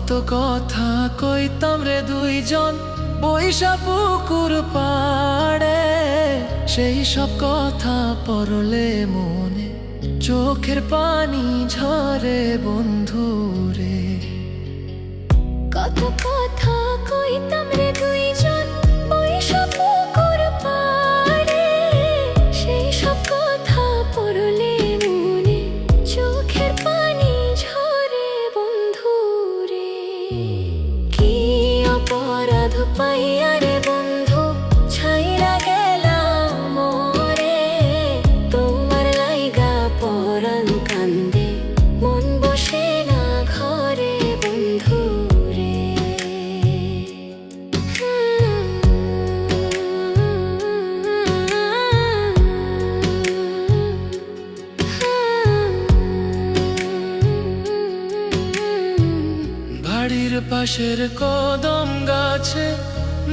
কত কথা কইতাম রে দুইজন বৈশা পুকুর পাড়ে, সেই সব কথা পড়লে মনে চোখের পানি ঝরে বন্ধু রে। কত কথা কইতাম রে দুইজন বৈশা পুকুর পাড়ে, সেই সব কথা পড়লে মনে চোখের পানি ঝরে বন্ধু রে। কি অপরাধ পাইয়া রে বন্ধু ছাইরা গেলাম মোরে, তোমার লাইগা পরাণ কান্দে মন বসে না ঘরে বন্ধু রে। বাড়ির পাশের কদম গাছে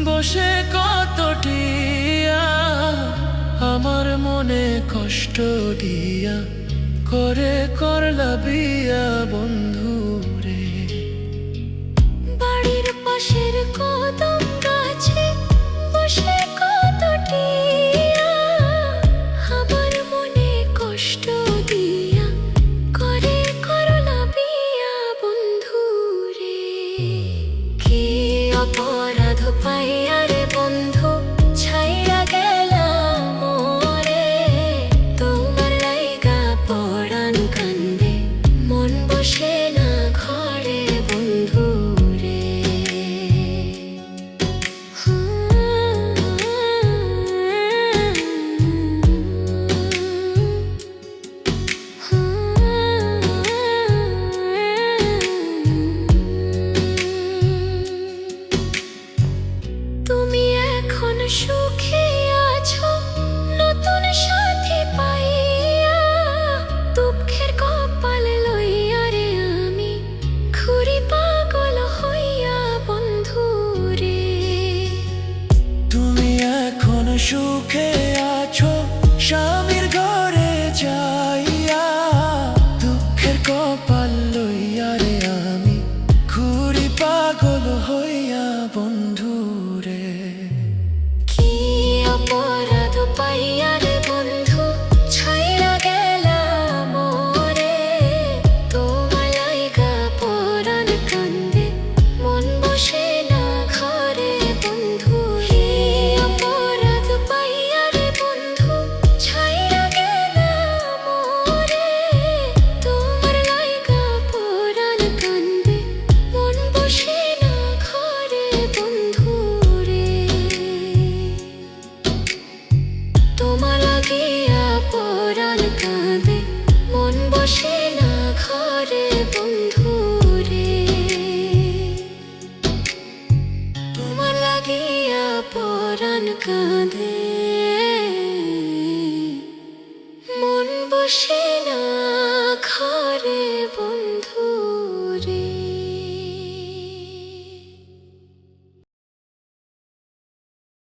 বসে কত টিয়া, আমার মনে কষ্ট দিয়া করে করলা বিয়া বন্ধু রে। বাড়ির পাশের কদম গাছে বসে কত টিয়া, আমার মনে কষ্ট দিয়া করে করলা বিয়া বন্ধু রে। কি অপরাধ পাইয়া রে বন্ধু ছাইরা গেলাম মোরে, তোমার লাইগা পরাণ কান্দে মন বসে না ঘরে বন্ধু রে। তুমি এখন সুখে আছো নতুন সাথী পাইয়া, দুঃখের কপাল লইয়া রে আমি ঘুরি পাগল হইয়া বন্ধু রে। তুমি এখন সুখে আছো স্বামীর ঘরে যাইয়া, দুঃখের কপাল লইয়া রে আমি ঘুরি পাগল হইয়া বন্ধু রে। কি অপরাধ পাইয়া রে বন্ধু ছাইরা গেলাম মোরে, তোমার লাইগা পরাণ কান্দে মন বসে না ঘরে বন্ধু। কি অপরাধ পাইয়া রে বন্ধু ছাইরা গেলাম মোরে, তোমার লাইগা পরাণ কান্দে মন বসে না ঘরে বন্ধু রে। তোমার লাগিয়া পরাণ কাঁদে মন বসে না ঘরে বন্ধু রে। তোমার লাগিয়া পরাণ কাঁদে মন বসে না ঘরে বন্ধু।